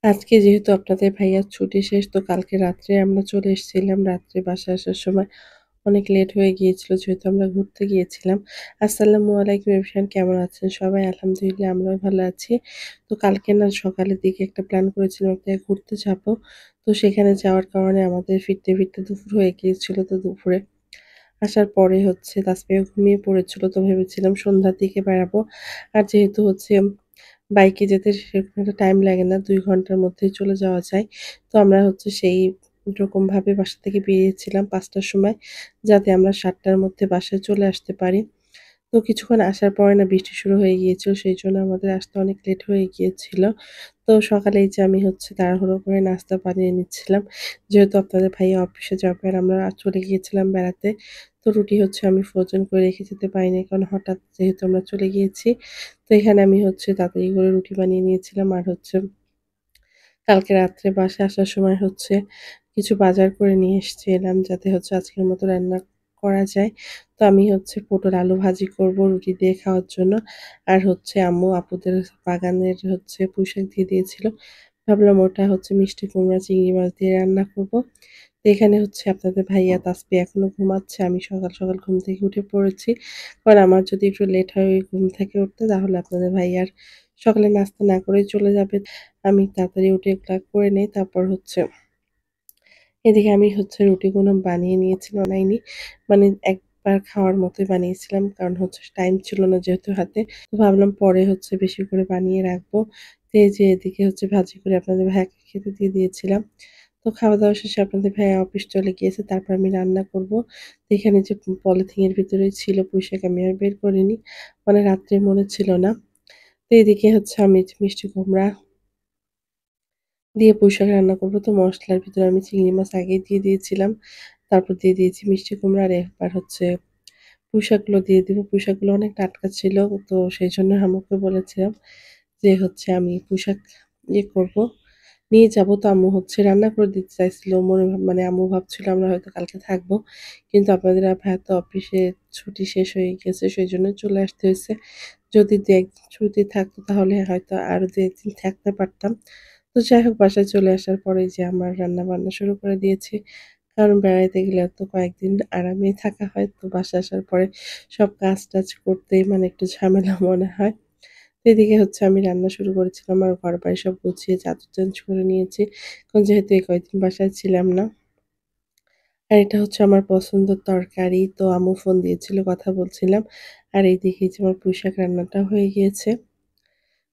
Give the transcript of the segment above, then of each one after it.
আজকে যেহেতু আপনাদের ভাইয়ার ছুটি শেষ, তো কালকে রাত্রে আমরা চলে এসেছিলাম। রাত্রে বাসায় আসার সময় অনেক লেট হয়ে গিয়েছিল যেহেতু আমরা ঘুরতে গিয়েছিলাম। আসসালামু আলাইকুম এভরিওয়ান, কেমন আছেন সবাই? আলহামদুলিল্লাহ আমরাও ভালো আছি। তো কালকে না সকালের দিকে একটা প্ল্যান করেছিলাম এক জায়গায় ঘুরতে যাবো। তো সেখানে যাওয়ার কারণে আমাদের ফিরতে দুপুর হয়ে গিয়েছিল। তো দুপুরে আসার পরে হচ্ছে তাসফিয়া ঘুমিয়ে পড়েছিল। তো ভেবেছিলাম সন্ধ্যার দিকে বেড়াবো। আর যেহেতু হচ্ছে বাইকে যেতে সেরকম একটা টাইম লাগে না। ২ ঘন্টার মধ্যেই চলে যাওয়া যায়। তো আমরা হচ্ছে সেই রকমভাবে বাসা থেকে বেরিয়েছিলাম ৫ টার সময়, যাতে আমরা ৭ টার মধ্যে বাসায় চলে আসতে পারি। তো কিছুক্ষণ আসার পরে না বৃষ্টি শুরু হয়ে গিয়েছিল। সেইজন্য আমাদের আসতে অনেক লেট হয়ে গিয়েছিল। তো সকালে এই যে আমি হচ্ছে তাড়াহুড়ো করে নাস্তা বানিয়ে নিচ্ছিলাম। যেহেতু আপনাদের ভাইয়া অফিসে যাবে আর আমরা চলে গিয়েছিলাম বেড়াতে। তো রুটি হচ্ছে আমি ফ্রোজেন করে রেখে যেতে পারিনি। কারণ হঠাৎ যেহেতু আমরা চলে গিয়েছি। তো এখানে আমি হচ্ছে তাড়াতাড়ি করে রুটি বানিয়ে নিয়েছিলাম। আর হচ্ছে কালকে রাত্রে বাসায় আসার সময় হচ্ছে কিছু বাজার করে নিয়ে এসছিলাম যাতে হচ্ছে আজকের মতো রান্না করা যায়। তো আমি হচ্ছে পটল আলু ভাজি করব রুটি দিয়ে খাওয়ার জন্য। আর হচ্ছে আম্মু আপুদের বাগানের হচ্ছে পুঁইশাক দিয়ে দিয়েছিল। ভাবলাম ওটা হচ্ছে মিষ্টি কুমড়া, চিংড়ি মাছ দিয়ে রান্না করব। তো এখানে হচ্ছে আপনাদের ভাইয়া তাসফিয়া এখনো ঘুমাচ্ছে। আমি সকাল ঘুম থেকে উঠে পড়েছি। কারণ আমার যদি একটু লেট হয় ওই ঘুম থেকে উঠতে তাহলে আপনাদের ভাইয়ার সকালে নাস্তা না করেই চলে যাবে। আমি তাড়াতাড়ি উঠে এগুলা করে নেই। তারপর হচ্ছে এদিকে আমি হচ্ছে রুটিগুলো বানিয়ে নিয়েছি, বানাইনি। মানে একবার খাওয়ার মতোই বানিয়েছিলাম। কারণ হচ্ছে টাইম ছিল না যেহেতু হাতে। তো ভাবলাম পরে হচ্ছে বেশি করে বানিয়ে রাখবো। তো এই যে এদিকে হচ্ছে ভাজি করে আপনাদের ভাইয়াকে খেতে দিয়ে দিয়েছিলাম। তো খাওয়া-দাওয়া শেষে আপনাদের ভাইয়া অফিস চলে গিয়েছে। তারপর আমি রান্না করব। তো এখানে যে পলিথিনের ভিতরে ছিল পুঁইশাক আমি আর বের করিনি। মানে রাত্রে মনে ছিল না। তো এদিকে হচ্ছে আমি যে মিষ্টি কুমড়া দিয়ে পুঁইশাক রান্না করব। তো মসলার ভিতরে আমি চিংড়ি মাছ আগেই দিয়ে দিয়েছিলাম। তারপর দিয়ে দিয়েছি মিষ্টি কুমড়া আর এবার হচ্ছে পুঁইশাকগুলো দিয়ে দিব। পুঁইশাকগুলো অনেক টাটকা ছিল। তো সেইজন্য আম্মুকে বলেছিলাম যে হচ্ছে আমি পুঁইশাক করব, নিয়ে যাব। তো আম্মু হচ্ছে রান্না করে দিতে চাইছিল। মানে আম্মু ভাবছিল আমরা হয়তো কালকে থাকবো। কিন্তু আপনাদের ভাইয়ার তো অফিসে ছুটি শেষ হয়ে গেছে সেজন্য চলে আসতে হয়েছে। যদি ২-১ দিন ছুটি থাকতো তাহলে হয়তো আরো ২-১ দিন থাকতে পারতাম। তো যাই হোক বাসায় চলে আসার পরেই যে আমার রান্না-বান্না শুরু করে দিয়েছি। কারণ বেড়াইতে গেলে তো কয়েকদিন আরামেই থাকা হয়। তো বাসায় আসার পরে সব কাজ-টাজ করতেই মানে একটু ঝামেলা মনে হয়। তো এদিকে হচ্ছে আমি রান্না শুরু করেছিলাম আর ঘরবাড়ি সব গুছিয়ে চাদর চেঞ্জ করে নিয়েছি। কারণ যেহেতু এই কয়েকদিন বাসায় ছিলাম না। আর এটা হচ্ছে আমার পছন্দের তরকারি। তো আম্মু ফোন দিয়েছিল, কথা বলছিলাম। আর এইদিকে যে আমার পুঁইশাক রান্নাটা হয়ে গিয়েছে।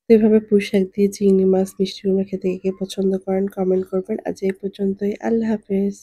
তো এভাবে পুঁইশাক দিয়ে চিংড়ি মাছ, মিষ্টি কুমড়া খেতে কে কে পছন্দ করেন কমেন্ট করবেন। আজ এই পর্যন্তই। আল্লাহ হাফেজ।